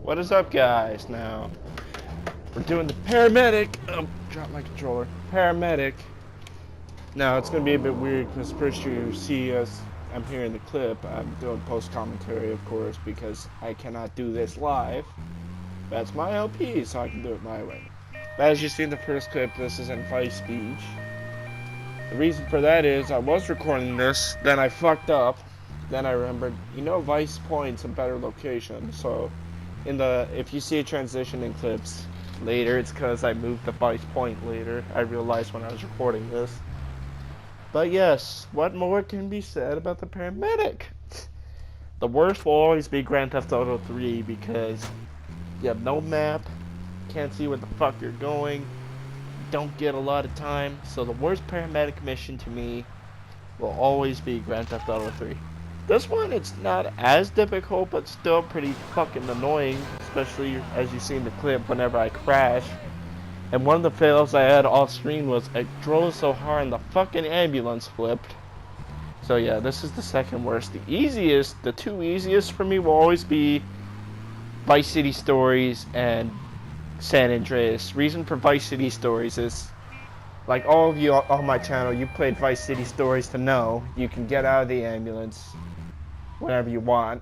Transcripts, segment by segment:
What is up, guys? Now, we're doing the Paramedic. Oh, drop my controller. Paramedic. Now, it's going to be a bit weird because first you see us, I'm here in the clip. I'm doing post-commentary, of course, because I cannot do this live. That's my LP, so I can do it my way. But as you see in the first clip, this is in Vice speech. The reason for that is I was recording this, then I fucked up. Then I remembered, Vice Point's a better location, so if you see a transition in clips later, it's because I moved to Vice Point later. I realized when I was recording this. But yes, what more can be said about the Paramedic? The worst will always be Grand Theft Auto 3 because you have no map, can't see where the fuck you're going, don't get a lot of time. So the worst Paramedic mission to me will always be Grand Theft Auto 3. This one, it's not as difficult, but still pretty fucking annoying, especially as you see in the clip whenever I crash. And one of the fails I had off screen was I drove so hard and the fucking ambulance flipped. So yeah, this is the second worst. The two easiest for me will always be Vice City Stories and San Andreas. Reason for Vice City Stories is, like all of you on my channel, you played Vice City Stories to know you can get out of the ambulance whenever you want,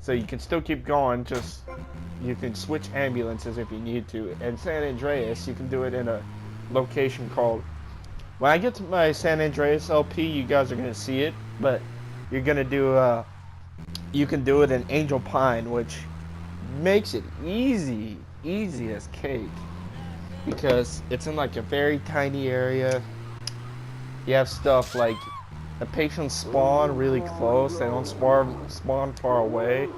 so you can still keep going, just you can switch ambulances if you need to. And San Andreas, you can do it in a location called, when I get to my San Andreas LP, you guys are going to see it, but you're going to do you can do it in Angel Pine, which makes it easy as cake, because it's in like a very tiny area. You have stuff like the patients spawn really close, they don't spawn far away.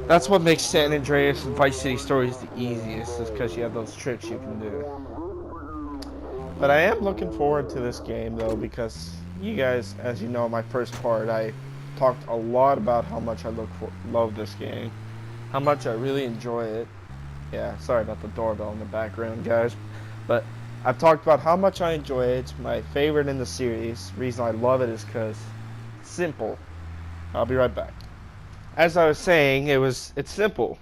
That's what makes San Andreas and Vice City Stories the easiest, is because you have those tricks you can do. But I am looking forward to this game though, because you guys, as you know, my first part, I talked a lot about how much I love this game, how much I really enjoy it. Yeah, sorry about the doorbell in the background, guys, but I've talked about how much I enjoy it. It's my favorite in the series. The reason I love it is because it's simple. I'll be right back. As I was saying, it's simple.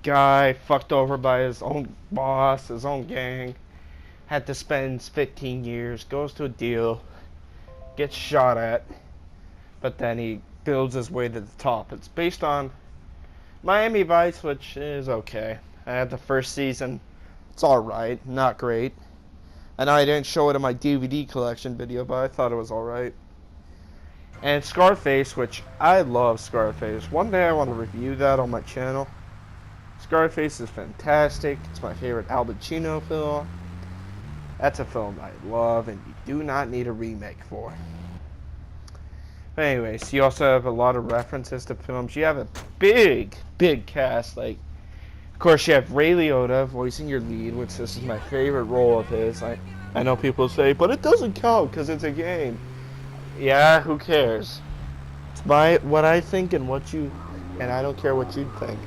Guy fucked over by his own boss, his own gang, had to spend 15 years, goes to a deal, gets shot at, but then he builds his way to the top. It's based on Miami Vice, which is okay. I had the first season. It's alright, not great. I know I didn't show it in my DVD collection video, but I thought it was alright. And Scarface, which I love Scarface. One day I want to review that on my channel. Scarface is fantastic. It's my favorite Al Pacino film. That's a film I love and you do not need a remake for. But anyways, you also have a lot of references to films. You have a big cast. Like, of course, you have Ray Liotta voicing your lead, which this is my favorite role of his. I know people say, but it doesn't count because it's a game. Yeah, who cares? It's what I think and I don't care what you think.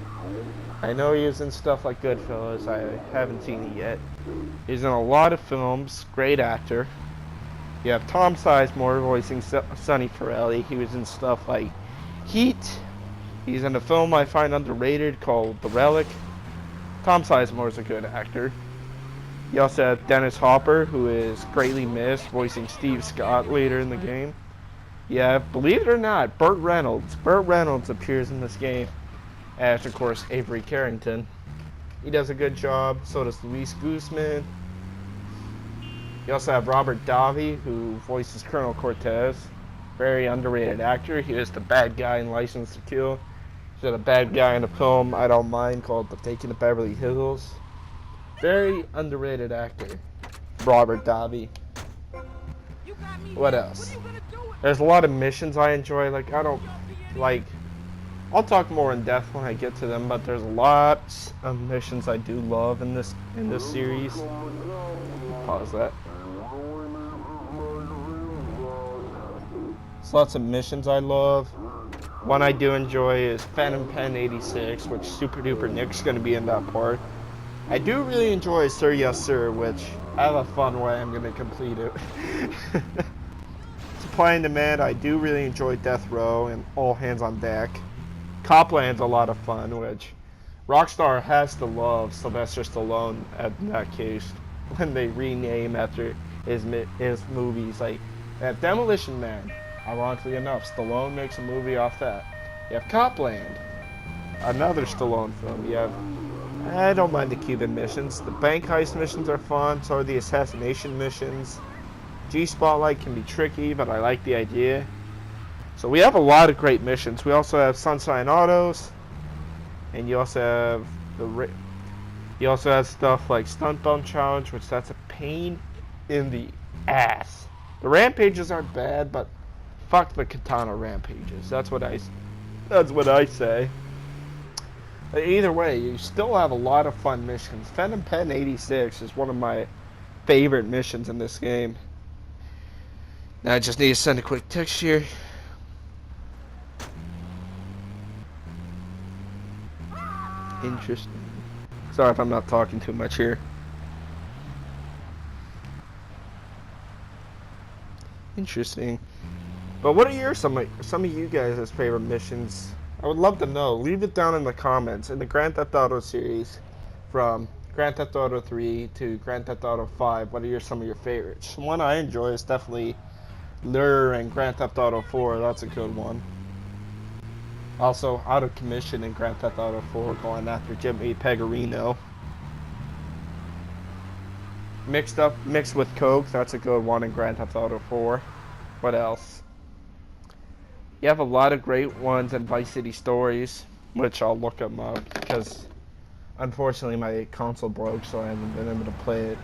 I know he was in stuff like Goodfellas. I haven't seen it yet. He's in a lot of films. Great actor. You have Tom Sizemore voicing Sonny Forelli. He was in stuff like Heat. He's in a film I find underrated called The Relic. Tom Sizemore is a good actor. You also have Dennis Hopper, who is greatly missed, voicing Steve Scott later in the game. Yeah, believe it or not, Burt Reynolds. Burt Reynolds appears in this game as, of course, Avery Carrington. He does a good job. So does Luis Guzman. You also have Robert Davi, who voices Colonel Cortez. Very underrated actor. He is the bad guy in License to Kill. He's a bad guy in a film I don't mind called The Taking of Beverly Hills. Very underrated actor, Robert Davi. What else? There's a lot of missions I enjoy. I'll talk more in depth when I get to them, but there's lots of missions I do love in this series. Pause that. There's lots of missions I love. One I do enjoy is Phantom Pen 86, which Super Duper Nick's going to be in that part. I do really enjoy Sir Yes Sir, which I have a fun way I'm going to complete it. Supply and Demand, I do really enjoy Death Row and All Hands on Deck. Copland's a lot of fun, which Rockstar has to love Sylvester Stallone in that case when they rename after his movies. Like, Demolition Man, ironically enough, Stallone makes a movie off that. You have Copland, another Stallone film. You have, I don't mind the Cuban missions. The bank heist missions are fun, so are the assassination missions. G-Spotlight can be tricky, but I like the idea. So we have a lot of great missions. We also have Sunshine Autos, and you also have stuff like Stunt Bone Challenge, which that's a pain in the ass. The rampages aren't bad, but fuck the katana rampages. That's what I say. Either way, you still have a lot of fun missions. Phantom Pen 86 is one of my favorite missions in this game. Now I just need to send a quick text here. Interesting. Sorry if I'm not talking too much here. Interesting. But what are some of you guys' favorite missions? I would love to know. Leave it down in the comments. In the Grand Theft Auto series, from Grand Theft Auto 3 to Grand Theft Auto 5, what are some of your favorites? One I enjoy is definitely Lure and Grand Theft Auto 4. That's a good one. Also, Out of Commission in Grand Theft Auto 4, going after Jimmy Pegarino. Mixed with Coke, that's a good one in Grand Theft Auto 4. What else? You have a lot of great ones in Vice City Stories, which I'll look them up because unfortunately my console broke, so I haven't been able to play it.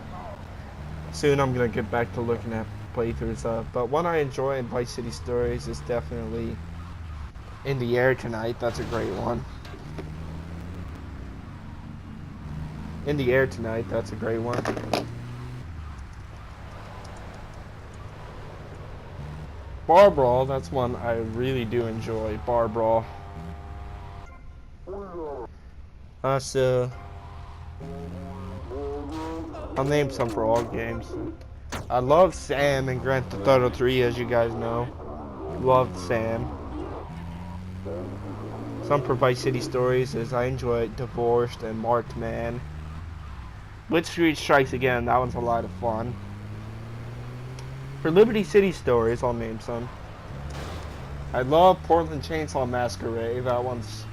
Soon I'm gonna get back to looking at playthroughs of. But one I enjoy in Vice City Stories is definitely In the Air Tonight. That's a great one. In the Air Tonight, that's a great one. Bar Brawl, that's one I really do enjoy. Bar Brawl. So I'll name some for all games. I love Sam in Grand Theft Auto 3, as you guys know. Loved Sam. Some for Vice City Stories is I enjoy Divorced and Marked Man. Blitzkrieg Strikes Again, that one's a lot of fun. For Liberty City Stories, I'll name some. I love Portland Chainsaw Massacre. That one's...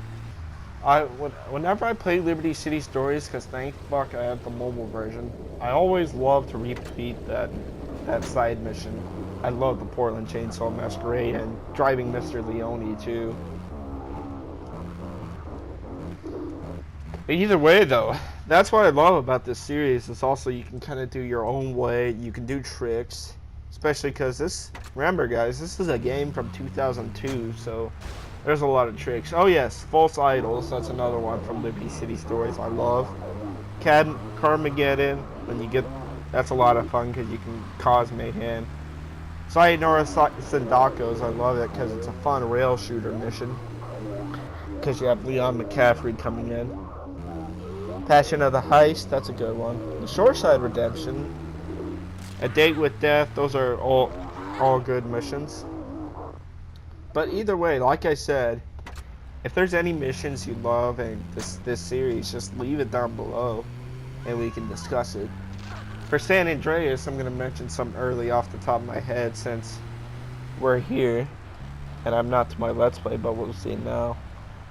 Whenever I play Liberty City Stories, because thank fuck I have the mobile version, I always love to repeat that side mission. I love the Portland Chainsaw Massacre and Driving Mr. Leone too. But either way though, that's what I love about this series. Is also you can kind of do your own way. You can do tricks. Especially because remember guys, this is a game from 2002, so there's a lot of tricks. Oh yes, False Idols, that's another one from Liberty City Stories I love. Carmageddon, that's a lot of fun because you can cause mayhem. Sayonara Sandakos, I love it because it's a fun rail shooter mission. Because you have Leon McCaffrey coming in. Passion of the Heist, that's a good one. The Shoreside Redemption. A Date with Death, those are all good missions. But either way, like I said, if there's any missions you love in this series, just leave it down below and we can discuss it. For San Andreas, I'm going to mention some early off the top of my head since we're here. And I'm not to my Let's Play, but we'll see now.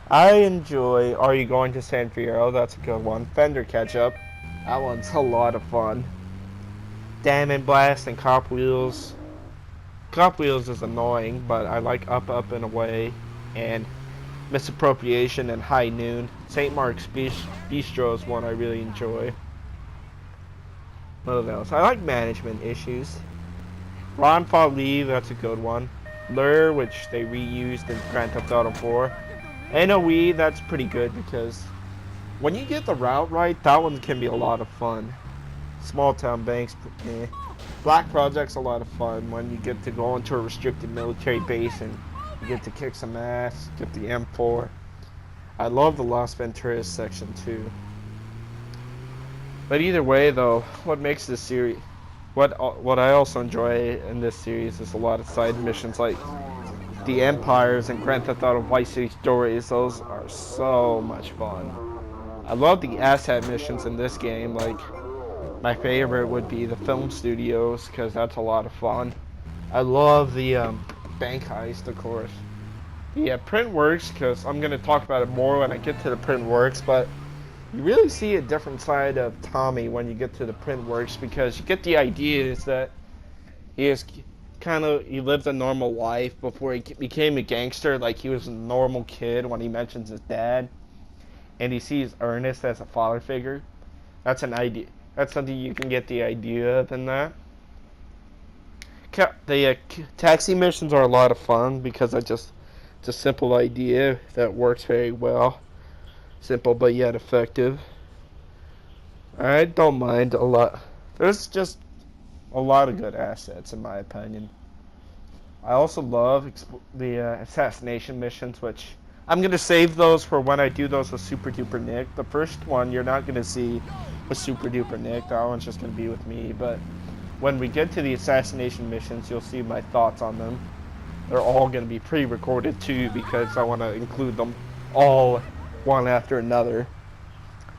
I enjoy Are You Going to San Fierro? That's a good one. Fender Catch Up, that one's a lot of fun. Diamond Blast and Cop Wheels. Cop Wheels is annoying, but I like Up in a way, and Misappropriation and High Noon. St. Mark's Bistro is one I really enjoy. What else? I like Management Issues. Ron Fa Leave, that's a good one. Lure, which they reused in Grand Theft Auto 4. NOE, that's pretty good because when you get the route right, that one can be a lot of fun. Small Town Banks, Black Project's a lot of fun when you get to go into a restricted military base and you get to kick some ass, get the M4. I love the Las Venturas section too. But either way though, what makes this series, what I also enjoy in this series is a lot of side missions like the Empires and Grand Theft Auto Vice City Stories. Those are so much fun. I love the asset missions in this game. Like, my favorite would be the film studios, because that's a lot of fun. I love the bank heist, of course. Yeah, print works, because I'm going to talk about it more when I get to the print works, but you really see a different side of Tommy when you get to the print works, because you get the idea is that he lived a normal life before he became a gangster. Like, he was a normal kid when he mentions his dad, and he sees Ernest as a father figure. That's an idea. That's something you can get the idea of in that. The taxi missions are a lot of fun because it's a simple idea that works very well. Simple but yet effective. I don't mind a lot. There's just a lot of good assets in my opinion. I also love the assassination missions, which I'm going to save those for when I do those with Super Duper Nick. The first one you're not going to see with Super Duper Nick. That one's just going to be with me. But when we get to the assassination missions, you'll see my thoughts on them. They're all going to be pre-recorded too, because I want to include them all one after another.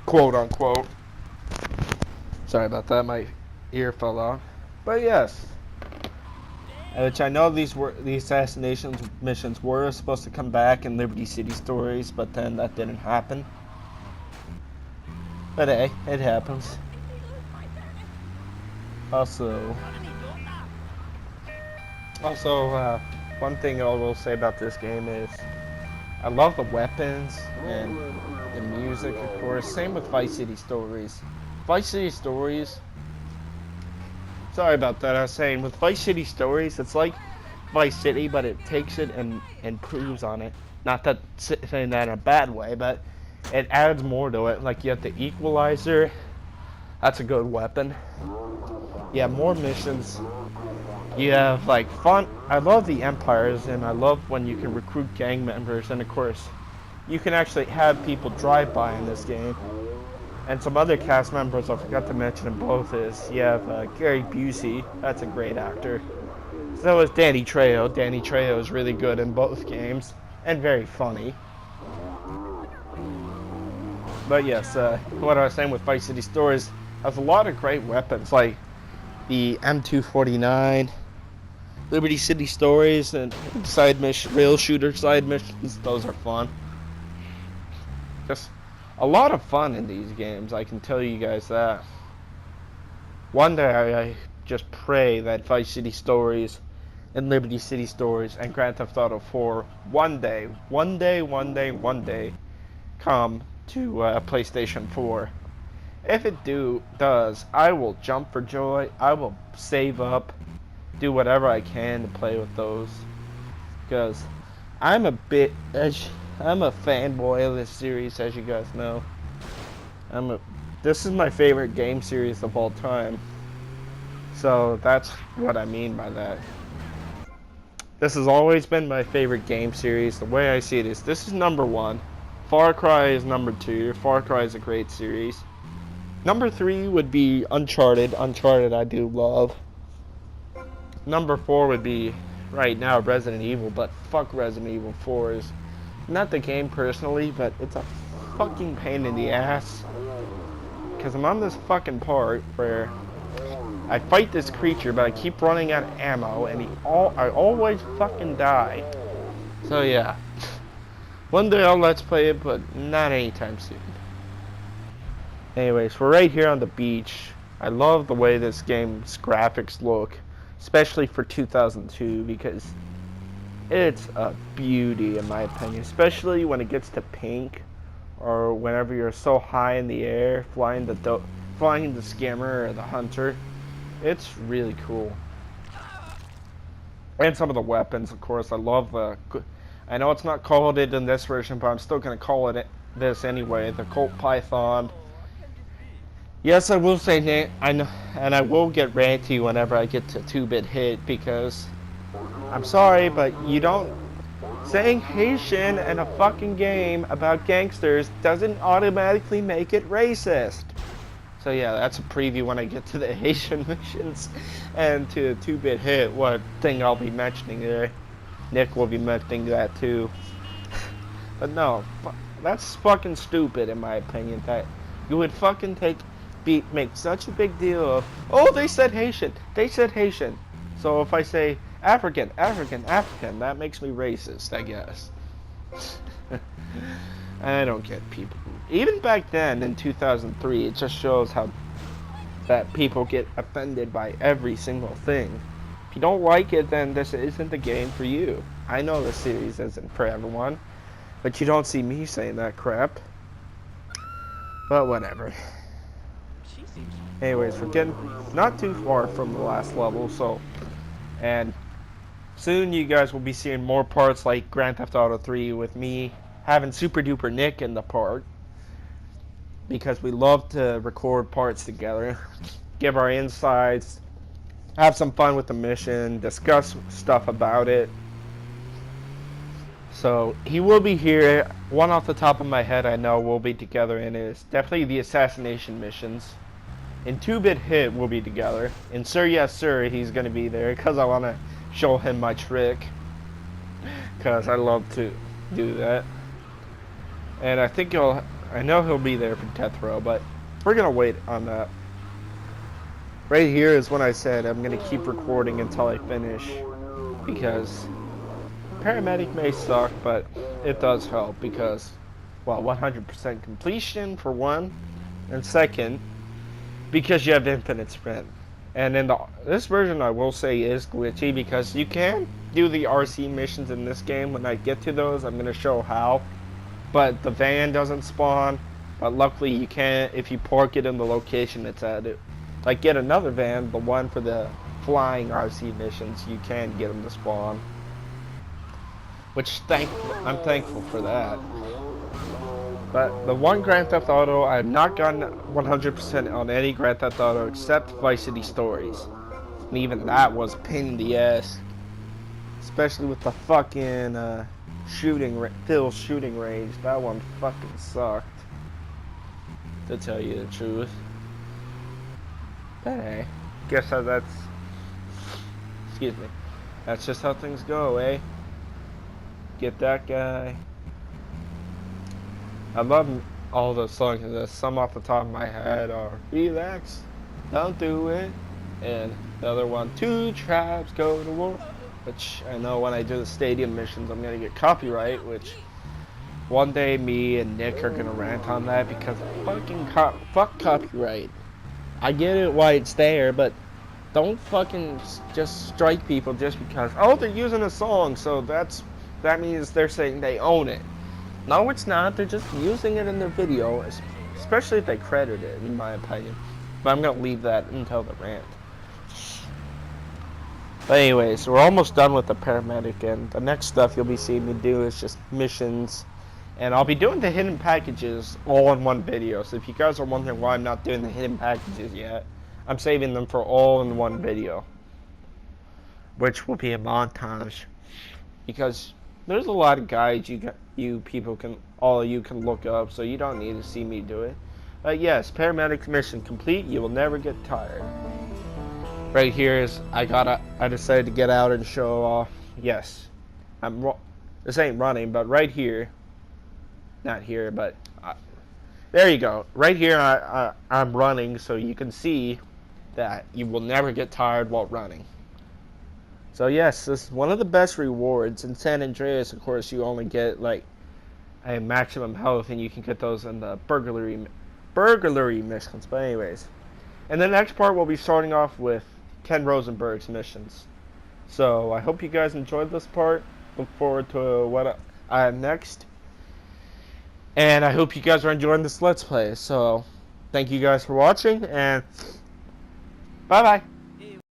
Quote unquote. Sorry about that, my ear fell out. But yes. Which I know the assassination missions were supposed to come back in Liberty City Stories, but then that didn't happen. But hey, it happens. Also, one thing I will say about this game is I love the weapons and the music, of course. Same with Vice City Stories. Vice City Stories. Sorry about that. I was saying with Vice City Stories, it's like Vice City, but it takes it and improves on it. Not that saying that in a bad way, but it adds more to it. Like you have the Equalizer. That's a good weapon. You have more missions. You have like fun. I love the Empires, and I love when you can recruit gang members, and of course, you can actually have people drive by in this game. And some other cast members I forgot to mention in both is you have Gary Busey. That's a great actor. So is Danny Trejo. Danny Trejo is really good in both games and very funny. But yes, what I was saying with Vice City Stories has a lot of great weapons like the M249, Liberty City Stories, and side mission, rail shooter side missions. Those are fun. Just a lot of fun in these games, I can tell you guys that. One day I just pray that Vice City Stories and Liberty City Stories and Grand Theft Auto 4 one day come to PlayStation 4. If it does, I will jump for joy. I will save up, do whatever I can to play with those, because I'm a fanboy of this series, as you guys know. This is my favorite game series of all time. So that's what I mean by that. This has always been my favorite game series. The way I see it is, this is number 1. Far Cry is number 2. Far Cry is a great series. Number 3 would be Uncharted. Uncharted I do love. Number 4 would be, right now, Resident Evil, but fuck Resident Evil 4 is not the game personally, but it's a fucking pain in the ass. Because I'm on this fucking part where I fight this creature, but I keep running out of ammo, and I always fucking die. So yeah. One day I'll let's play it, but not anytime soon. Anyways, we're right here on the beach. I love the way this game's graphics look, especially for 2002, because it's a beauty in my opinion, especially when it gets to pink, or whenever you're so high in the air, flying the skimmer or the hunter. It's really cool. And some of the weapons, of course. I love I know it's not called it in this version, but I'm still going to call it this anyway. The Colt Python. Yes, I will say that, I know, and I will get ranty whenever I get to 2-bit hit, because I'm sorry, but you don't... Saying Haitian in a fucking game about gangsters doesn't automatically make it racist. So yeah, that's a preview when I get to the Haitian missions and to 2-bit hit, what thing I'll be mentioning there. Nick will be mentioning that too. But no, That's fucking stupid in my opinion. That you would fucking make such a big deal of, oh, they said Haitian. They said Haitian. So if I say African, African, African, that makes me racist, I guess. I don't get people. Even back then in 2003, it just shows how that people get offended by every single thing. If you don't like it, then this isn't the game for you. I know the series isn't for everyone, but you don't see me saying that crap. But whatever. Anyways, we're getting not too far from the last level, so, and soon you guys will be seeing more parts like Grand Theft Auto 3 with me having Super Duper Nick in the part, because we love to record parts together, give our insights, have some fun with the mission, discuss stuff about it. So he will be here. One off the top of my head I know we'll be together in is definitely the assassination missions. In 2-Bit Hit we'll be together. In Sir Yes Sir he's going to be there because I want to show him my trick. Because I love to do that. And I know he'll be there for Death Row, but we're going to wait on that. Right here is when I said I'm going to keep recording until I finish. Because Paramedic may suck, but it does help because, well, 100% completion for one, and second, because you have infinite sprint. And in this version, I will say, is glitchy because you can do the RC missions in this game. When I get to those, I'm going to show how. But the van doesn't spawn, but luckily you can if you park it in the location it's at. Like, get another van, the one for the flying RC missions, you can get them to spawn. Which I'm thankful for that. But the one Grand Theft Auto, I have not gotten 100% on any Grand Theft Auto except Vice City Stories. And even that was a pain in the ass. Especially with the fucking Phil's shooting range. That one fucking sucked. To tell you the truth. But hey, guess that's... Excuse me. That's just how things go, eh? Get that guy. I love all those songs. Some off the top of my head are Relax, Don't Do It, and the other one, Two Tribes Go to War, which I know when I do the stadium missions I'm gonna get copyright, which one day me and Nick are gonna rant on that because fucking fuck copyright. I get it why it's there, but don't fucking just strike people just because, oh, they're using a song, so that means they're saying they own it. No, it's not. They're just using it in their video, especially if they credit it, in my opinion. But I'm going to leave that until the rant. But anyways, we're almost done with the Paramedic, and the next stuff you'll be seeing me do is just missions. And I'll be doing the hidden packages all in one video. So if you guys are wondering why I'm not doing the hidden packages yet, I'm saving them for all in one video. Which will be a montage. Because there's a lot of guides all of you can look up, so you don't need to see me do it. But yes, Paramedic mission complete. You will never get tired. Right here is I decided to get out and show off. Yes, this ain't running, but right here, not here, but there you go. Right here, I'm running, so you can see that you will never get tired while running. So yes, this is one of the best rewards. In San Andreas, of course, you only get like a maximum health, and you can get those in the burglary missions. But anyways, and the next part we'll be starting off with Ken Rosenberg's missions. So I hope you guys enjoyed this part. Look forward to what I have next, and I hope you guys are enjoying this Let's Play. So thank you guys for watching, and bye bye.